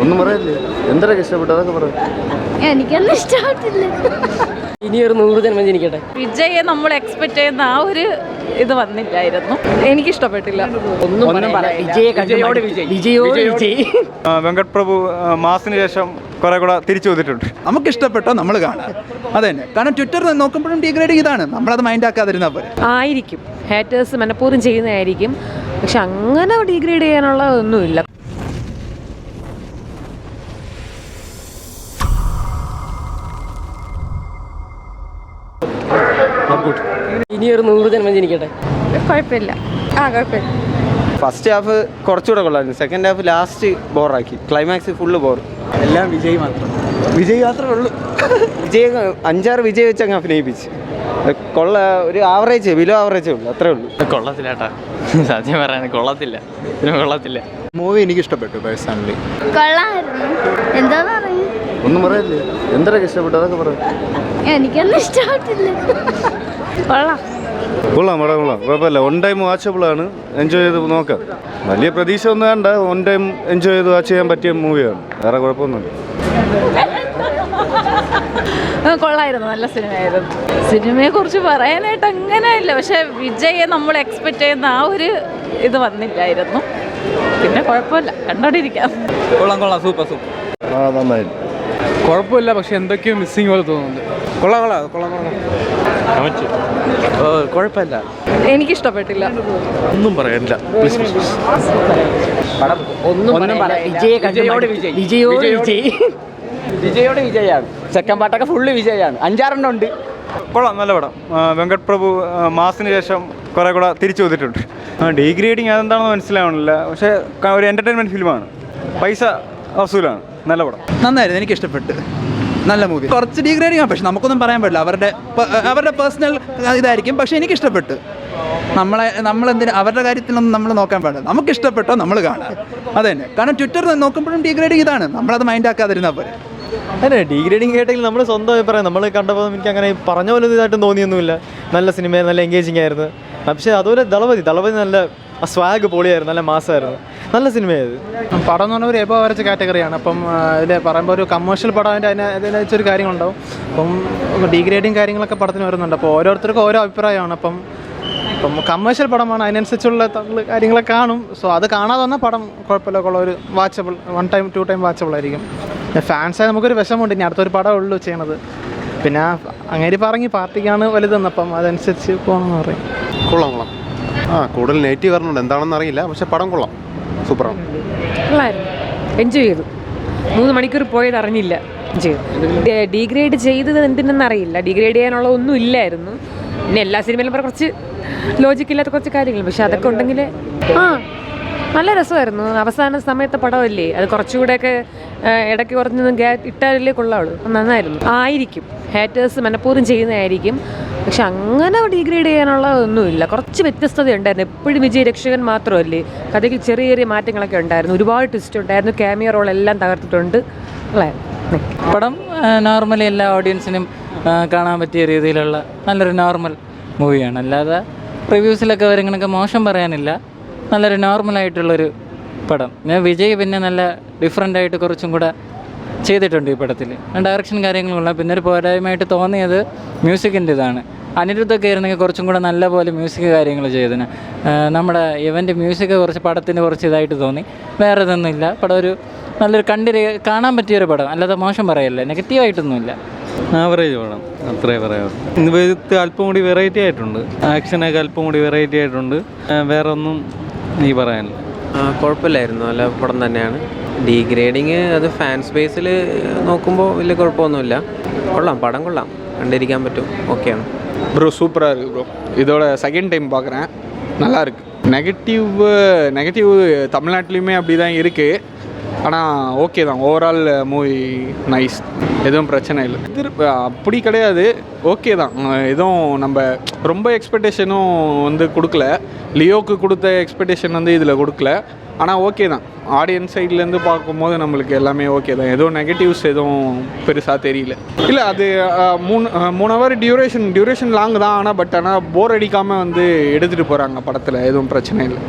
ഒന്നും പറയല്ലേ, എന്തൊക്കെ ഇഷ്ടപ്പെട്ടു അതൊക്കെ പറ. എനിക്കൊന്നും ഇഷ്ടപ്പെട്ടില്ല. ഇനിയൊരു 100 ജന്മം ജനിക്കട്ടെ. വിജയെ നമ്മൾ എക്സ്പെക്ട് ചെയ്യുന്ന ആ ഒരു ഇത് വന്നില്ലായിരുന്നു. എനിക്കിഷ്ടപ്പെട്ടില്ല. വെങ്കട് പ്രഭു മാസിന് ശേഷം കുറെ കൂടെ തിരിച്ചു വന്നിട്ടുണ്ട്. നമുക്ക് ഇഷ്ടപ്പെട്ടോ നമ്മൾ കാണാം. അത് തന്നെ, കാരണം ട്വിറ്ററിൽ നോക്കുമ്പോഴും ഡീഗ്രേഡിങ് ഇതാണ്, നമ്മളത് മൈൻഡ് ആക്കാതിരുന്നാൽ പോലെ ആയിരിക്കും. ഹേറ്റേഴ്സ് മനഃപൂർവ്വം ചെയ്യുന്നതായിരിക്കും. പക്ഷെ അങ്ങനെ ഡീഗ്രേഡ് ചെയ്യാനുള്ള ഒന്നുമില്ല. ഇനിയൊരു 100 ജന്മം ജനിക്കട്ടെ. കുഴപ്പമില്ല. കുഴപ്പമില്ല. ഫസ്റ്റ് ഹാഫ് കുറച്ചുകൂടെ കൊള്ളായിരുന്നു. സെക്കൻഡ് ഹാഫ് ലാസ്റ്റ് ബോറാക്കി. Climax full bore. എല്ലാം വിജയ് മാത്രം. വിജയ് മാത്രമേ ഉള്ളൂ. വിജയ് 5-6 വിജയ് വെച്ച് അങ്ങ് അഭിനയിപ്പിച്ച് ഒരു ആവറേജ്, ബിലോ ആവറേജേ ഉള്ളൂ, അത്രേ ഉള്ളൂ. കൊള്ളത്തില്ല കേട്ടാ, സത്യം പറയാൻ കൊള്ളത്തില്ല. മൂവി എനിക്ക് ഇഷ്ടപ്പെട്ടു പേഴ്സണലി. കൊള്ളായിരുന്നു. എന്താ പറയുക, ഒന്നും പറയല്ലേ, എന്തൊക്കെ ഇഷ്ടപ്പെട്ടു അതൊക്കെ പറ. എനിക്കൊന്നും ഇഷ്ടപ്പെട്ടില്ല. കൊള്ളാം. കൊള്ളാം, പടം കൊള്ളാം, കുഴപ്പമില്ല. ഓൺ ടൈം വാച്ചബിളാണ്, എൻജോയ് ചെയ്ത് നോക്കാം. വലിയ പ്രതീക്ഷ ഒന്നും വേണ്ട, ഓൺ ടൈം എൻജോയ് ചെയ്ത് വാച്ച് ചെയ്യാൻ പറ്റിയ മൂവിയാണ്, വേറെ കുഴപ്പമൊന്നുമില്ല. കൊള്ളായിരുന്നു, നല്ല സിനിമയായിരുന്നു. സിനിമയെ കുറിച്ച് പറയാനായിട്ട് അങ്ങനെയില്ല. പക്ഷെ വിജയെ നമ്മൾ എക്സ്പെക്ട് ചെയ്യുന്ന ആ ഒരു ഇത് വന്നില്ലായിരുന്നു. പിന്നെ കുഴപ്പമില്ല, കണ്ടോണ്ടിരിക്കാം. കൊള്ളാം, സൂപ്പർ. നന്നായിരുന്നു. കുഴപ്പമില്ല, പക്ഷെ എന്തൊക്കെയോ മിസ്സിങ് പോലെ തോന്നുന്നുണ്ട്. കൊള്ളാം. കുഴപ്പമില്ല. എനിക്കിഷ്ടപ്പെട്ടില്ല. ഒന്നും പറയാനില്ല. വിജയോട് വിജയാണ്. സെക്കൻഡ് പാട്ടൊക്കെ ഫുള്ള് വിജയാണ്. 5-6 ഉണ്ട്. കൊള്ളാം, നല്ല പടം. വെങ്കട് പ്രഭു മാസിന് ശേഷം കുറെ കൂടെ തിരിച്ചു വന്നിട്ടുണ്ട്. ഡീഗ്രേഡിങ് അതെന്താണെന്ന് മനസ്സിലാവണില്ല, പക്ഷേ ഒരു എൻ്റർടൈൻമെൻറ്റ് ഫിലിമാണ്, പൈസ വസൂലാണ്. നല്ല പടം, നന്നായിരുന്നു, എനിക്ക് ഇഷ്ടപ്പെട്ടു. നല്ല മൂവി. കുറച്ച് ഡീഗ്രേഡിങ് ആണ്, പക്ഷെ നമുക്കൊന്നും പറയാൻ പറ്റില്ല, അവരുടെ പേഴ്സണൽ ഇതായിരിക്കും. പക്ഷെ എനിക്ക് ഇഷ്ടപ്പെട്ടു. നമ്മളെന്തിനാ അവരുടെ കാര്യത്തിലൊന്നും നമ്മൾ നോക്കാൻ പാടില്ല. നമുക്ക് ഇഷ്ടപ്പെട്ടോ നമ്മൾ കാണാം. അത് തന്നെ, കാരണം ട്വിറ്ററിൽ നോക്കുമ്പോഴും ഡീഗ്രേഡിങ് ഇതാണ്, നമ്മളത് മൈൻഡ് ആക്കാതിരുന്നാൽ പോലെ. അതെ, ഡീഗ്രേഡിങ് കേട്ടെങ്കിൽ നമ്മൾ സ്വന്തം അഭിപ്രായം. നമ്മൾ കണ്ടപ്പോൾ എനിക്ക് അങ്ങനെ പറഞ്ഞ പോലെ ഇതായിട്ടും തോന്നിയൊന്നുമില്ല. നല്ല സിനിമയായിരുന്നു, നല്ല എൻഗേജിങ് ആയിരുന്നു. പക്ഷേ അതുപോലെ ദളപതി നല്ല സ്വാഗ് പൊളിയായിരുന്നു, നല്ല മാസമായിരുന്നു, നല്ല സിനിമയായത്. പടം എന്ന് പറഞ്ഞാൽ ഒരു എബോ വരച്ച കാറ്റഗറിയാണ്. അപ്പം ഇതിൽ പറയുമ്പോൾ ഒരു കമേഴ്ഷ്യൽ പടം അതിനെ വെച്ചൊരു കാര്യങ്ങളുണ്ടാവും. അപ്പം ഡീഗ്രേഡിങ് കാര്യങ്ങളൊക്കെ പടത്തിന് വരുന്നുണ്ട്. അപ്പോൾ ഓരോരുത്തർക്കും ഓരോ അഭിപ്രായമാണ്. അപ്പം കമേഴ്ഷ്യൽ പടമാണ്, അതിനനുസരിച്ചുള്ള കാര്യങ്ങളൊക്കെ കാണും. സോ അത് കാണാതെ വന്നാൽ പടം കുഴപ്പമില്ല, ഒരു വാച്ചബിൾ, 1 ടൈം 2 ടൈം വാച്ചബിൾ ആയിരിക്കും. ഫാൻസായി നമുക്കൊരു വിഷമമുണ്ട്, ഇനി അടുത്തൊരു പടമേ ഉള്ളൂ ചെയ്യണത്. പിന്നെ അങ്ങനെ പറഞ്ഞ് പാർട്ടിക്കാണ് വലുതെന്ന്, അപ്പം അതനുസരിച്ച് പോകണമെന്ന് പറയും. കൊള്ളാം. കൂടുതൽ നെഗറ്റീവ് പറഞ്ഞുണ്ട്, എന്താണെന്ന് അറിയില്ല, പക്ഷെ പടം കൊള്ളാം, സൂപ്പറാണ്. കൊള്ളായിരുന്നു, എൻജോയ് ചെയ്തു. 3 മണിക്കൂർ പോയത് അറിഞ്ഞില്ല. ഡീഗ്രേഡ് ചെയ്തത് എന്തിനെന്നറിയില്ല, ഡീഗ്രേഡ് ചെയ്യാനുള്ള ഒന്നും ഇല്ലായിരുന്നു. പിന്നെ എല്ലാ സിനിമയിലും കുറച്ച് ലോജിക്കില്ലാത്ത കുറച്ച് കാര്യങ്ങൾ, പക്ഷെ അതൊക്കെ ഉണ്ടെങ്കിൽ നല്ല രസമായിരുന്നു. അവസാന സമയത്തെ പടമല്ലേ, അത് കുറച്ചുകൂടെയൊക്കെ ഇടയ്ക്ക് കുറഞ്ഞൊന്നും ഇട്ടാലല്ലേ കൊള്ളാവുള്ളൂ. നന്നായിരുന്നു. ആയിരിക്കും, ഹേറ്റേഴ്സ് മനഃപൂർവ്വം ചെയ്യുന്നതായിരിക്കും. പക്ഷെ അങ്ങനെ ഡീഗ്രേഡ് ചെയ്യാനുള്ള ഒന്നുമില്ല. കുറച്ച് വ്യത്യസ്തത ഉണ്ടായിരുന്നു. എപ്പോഴും വിജയ് രക്ഷകൻ മാത്രമല്ലേ, കഥയ്ക്ക് ചെറിയ ചെറിയ മാറ്റങ്ങളൊക്കെ ഉണ്ടായിരുന്നു. ഒരുപാട് ട്വിസ്റ്റ് ഉണ്ടായിരുന്നു. ക്യാമിയോ റോൾ എല്ലാം തകർത്തിട്ടുണ്ട്. പടം നോർമലി എല്ലാ ഓഡിയൻസിനും കാണാൻ പറ്റിയ രീതിയിലുള്ള നല്ലൊരു നോർമൽ മൂവിയാണ്. അല്ലാതെ റിവ്യൂസിലൊക്കെ വരുന്നതൊക്കെ മോശം പറയാനില്ല. നല്ലൊരു നോർമലായിട്ടുള്ളൊരു പടം. വിജയ് പിന്നെ നല്ല ഡിഫറെൻ്റായിട്ട് കുറച്ചും കൂടെ ചെയ്തിട്ടുണ്ട് ഈ പടത്തിൽ. ഡയറക്ഷൻ കാര്യങ്ങളുള്ള പിന്നെ ഒരു പോരായ്മയായിട്ട് തോന്നിയത് മ്യൂസിക്കിൻ്റെ ഇതാണ്. അനിരുദ്ധൊക്കെ ആയിരുന്നെങ്കിൽ കുറച്ചും കൂടെ നല്ല പോലെ മ്യൂസിക് കാര്യങ്ങൾ ചെയ്തതിന്. നമ്മുടെ ഇവൻ്റെ മ്യൂസിക് കുറച്ച് പടത്തിന് കുറച്ച് ഇതായിട്ട് തോന്നി. വേറെ ഇതൊന്നുമില്ല. പടം ഒരു നല്ലൊരു കാണാൻ പറ്റിയൊരു പടം, അല്ലാതെ മോശം പറയല്ല, നെഗറ്റീവായിട്ടൊന്നുമില്ല. ആവറേജ് പടം, അത്രേ പറയാം. ഇത് അല്പം കൂടി വെറൈറ്റി ആയിട്ടുണ്ട്, ആക്ഷനൊക്കെ അല്പം കൂടി വെറൈറ്റി ആയിട്ടുണ്ട്. വേറെ ഒന്നും നീ പറയാനില്ല. കുഴപ്പമില്ലായിരുന്നു, നല്ല പടം തന്നെയാണ്. ഡീഗ്രേഡിങ് അത് ഫാൻസ് ബേസിൽ നോക്കുമ്പോൾ വലിയ കുഴപ്പമൊന്നുമില്ല. പടം കൊള്ളാം, കണ്ടിരിക്കാൻ പറ്റും, ഓക്കെയാണ്. ப்ரோ சூப்பராக இருக்குது ப்ரோ. இதோட செகண்ட் டைம் பார்க்குறேன், நல்லா இருக்குது. நெகட்டிவ் தமிழ்நாட்டிலையுமே அப்படி தான் இருக்குது. ஆனால் ஓகே தான், ஓவரால் மூவி நைஸ், எதுவும் பிரச்சனை இல்லை. இது அப்படி கிடையாது, ஓகே தான். எதுவும் நம்ம ரொம்ப எக்ஸ்பெக்டேஷனும் வந்து கொடுக்கல. லியோக்கு கொடுத்த எக்ஸ்பெக்டேஷன் வந்து இதில் கொடுக்கல. ஆனால் ஓகே தான், ஆடியன்ஸ் சைட்லேருந்து பார்க்கும்போது நம்மளுக்கு எல்லாமே ஓகே தான். எதுவும் நெகட்டிவ்ஸ் எதுவும் பெருசாக தெரியல. இல்லை அது 3 ஹவர் டியூரேஷன் லாங் தான். ஆனால் போர் அடிக்காமல் வந்து எடுத்துகிட்டு போகிறாங்க படத்தில், எதுவும் பிரச்சனை இல்லை.